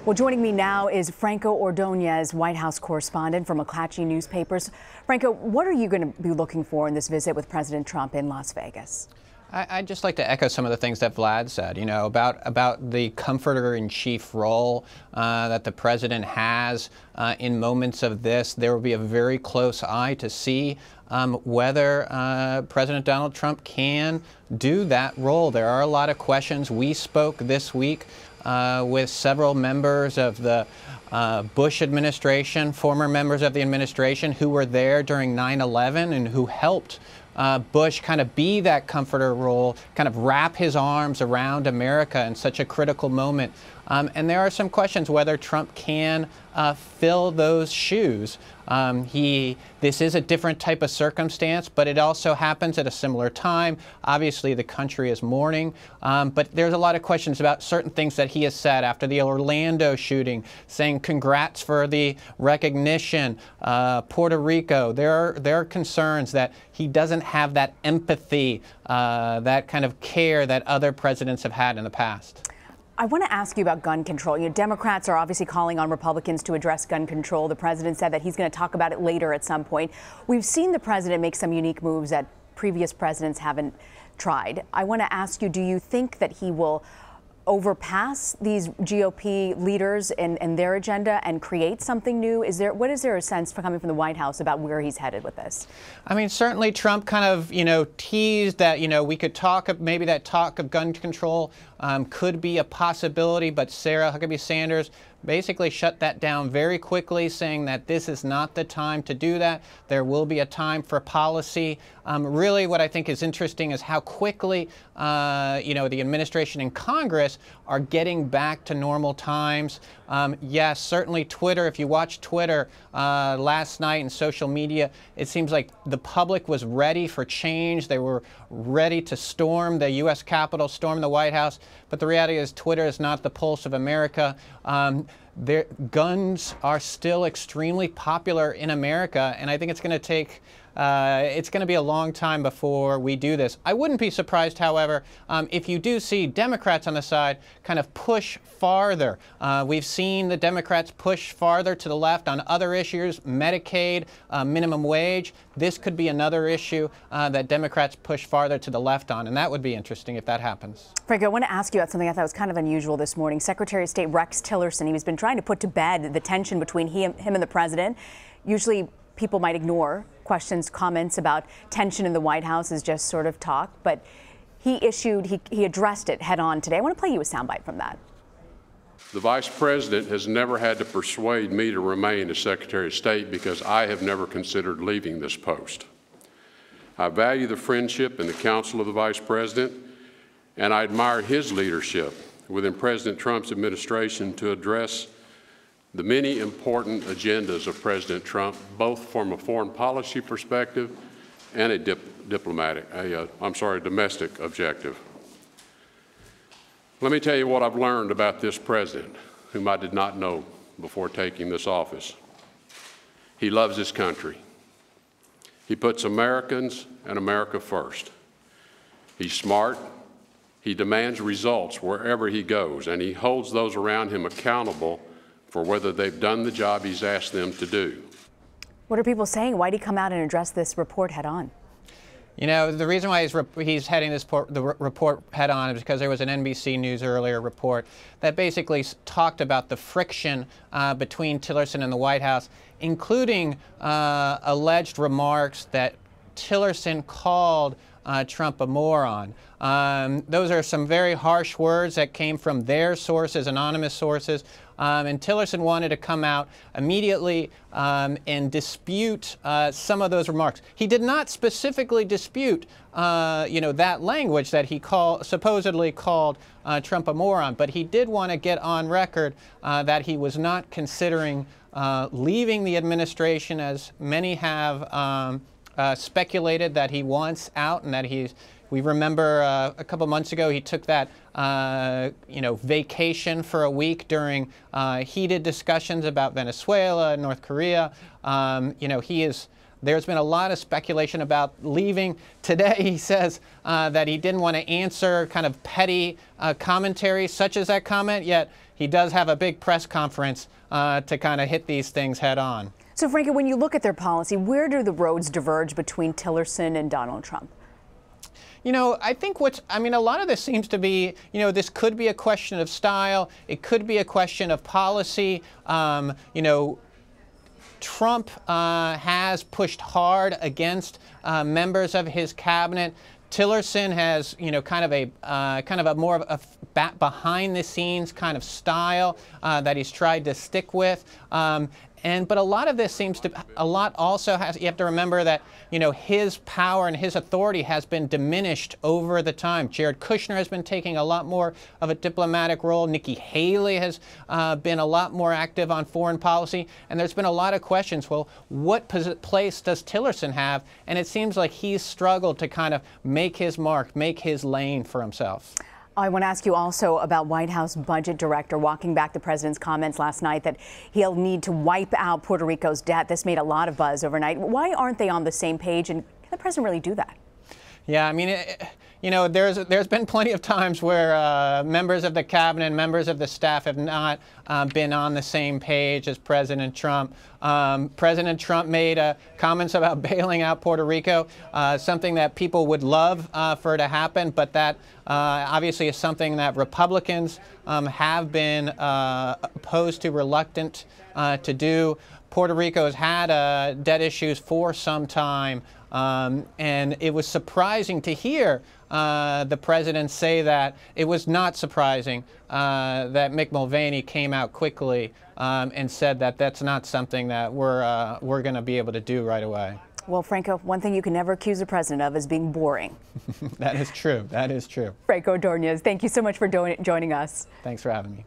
Well, joining me now is Franco Ordonez, White House correspondent for McClatchy newspapers. Franco, what are you going to be looking for in this visit with President Trump in Las Vegas? I'd just like to echo some of the things that Vlad said, about the comforter-in-chief role that the president has in moments of this. There will be a very close eye to see whether President Donald Trump can do that role. There are a lot of questions. We spoke this week with several members of the Bush administration, former members of the administration who were there during 9/11 and who helped Bush kind of be that comforter role, kind of wrap his arms around America in such a critical moment. And there are some questions whether Trump can fill those shoes. This is a different type of circumstance, but it also happens at a similar time. Obviously, the country is mourning, but there's a lot of questions about certain things that he has said after the Orlando shooting, saying congrats for the recognition, Puerto Rico. There are concerns that he doesn't have that empathy, that kind of care that other presidents have had in the past. I want to ask you about gun control. Democrats are obviously calling on Republicans to address gun control. The president said that he's going to talk about it later at some point. We've seen the president make some unique moves that previous presidents haven't tried. I want to ask you, do you think that he will overpass these GOP leaders and their agenda and create something new? What is there a sense coming from the White House about where he's headed with this? I mean, certainly Trump kind of, teased that, we could talk of maybe that talk of gun control could be a possibility, but Sarah Huckabee Sanders basically shut that down very quickly, saying that this is not the time to do that. There will be a time for policy. Really, what I think is interesting is how quickly, the administration and Congress are getting back to normal times. Yes, certainly Twitter. If you watch Twitter last night and social media, it seems like the public was ready for change. They were ready to storm the U.S. Capitol, storm the White House. But the reality is Twitter is not the pulse of America. Guns are still extremely popular in America, and I think it's going to take it's going to be a long time before we do this. I wouldn't be surprised, however, if you do see Democrats on the side kind of push farther. We've seen the Democrats push farther to the left on other issues, Medicaid, minimum wage. This could be another issue that Democrats push farther to the left on, and that would be interesting if that happens. Franco, I want to ask you about something I thought was kind of unusual this morning. Secretary of State Rex Tillerson, he's been trying to put to bed the tension between him and the president. Usually people might ignore questions, comments about tension in the White House as just sort of talk, but he addressed it head on today. I want to play you a soundbite from that. The Vice President has never had to persuade me to remain as Secretary of State because I have never considered leaving this post. I value the friendship and the counsel of the Vice President, and I admire his leadership within President Trump's administration to address the many important agendas of President Trump, both from a foreign policy perspective and a domestic objective. Let me tell you what I've learned about this president, whom I did not know before taking this office. He loves his country. He puts Americans and America first. He's smart. He demands results wherever he goes, and he holds those around him accountable for whether they've done the job he's asked them to do. What are people saying? Why did he come out and address this report head on? The reason why he's heading the report head on is because there was an NBC News earlier report that basically talked about the friction between Tillerson and the White House, including alleged remarks that Tillerson called Trump a moron. Those are some very harsh words that came from their sources, anonymous sources. And Tillerson wanted to come out immediately and dispute some of those remarks. He did not specifically dispute, that language that he supposedly called Trump a moron, but he did want to get on record that he was not considering leaving the administration, as many have speculated that he wants out, and that we remember a couple months ago he took that vacation for a week during heated discussions about Venezuela and North Korea. He is There's been a lot of speculation about leaving. Today he says that he didn't want to answer kind of petty commentary such as that comment, yet he does have a big press conference to kind of hit these things head on. So, Franco, when you look at their policy, where do the roads diverge between Tillerson and Donald Trump? You know, I think a lot of this seems to be, you know, this could be a question of style. It could be a question of policy. You know, Trump has pushed hard against members of his cabinet. Tillerson has, you know, kind of a more of a behind-the-scenes kind of style that he's tried to stick with. But a lot of this seems to, you have to remember that, you know, his power and his authority has been diminished over the time. Jared Kushner has been taking a lot more of a diplomatic role. Nikki Haley has been a lot more active on foreign policy. And there's been a lot of questions, well, what place does Tillerson have? And it seems like he's struggled to kind of make his mark, make his lane for himself. I want to ask you also about White House Budget Director walking back the president's comments last night that he'll need to wipe out Puerto Rico's debt. This made a lot of buzz overnight. Why aren't they on the same page, and can the president really do that? Yeah, I mean, you know, there's been plenty of times where members of the cabinet, members of the staff have not been on the same page as President Trump. President Trump made comments about bailing out Puerto Rico, something that people would love for it to happen, but that obviously is something that Republicans have been opposed to, reluctant to do. Puerto Rico has had debt issues for some time. And it was surprising to hear the president say that. It was not surprising that Mick Mulvaney came out quickly and said that that's not something that we're going to be able to do right away. Well, Franco, one thing you can never accuse the president of is being boring. That is true. That is true. Franco Ordonez, thank you so much for joining us. Thanks for having me.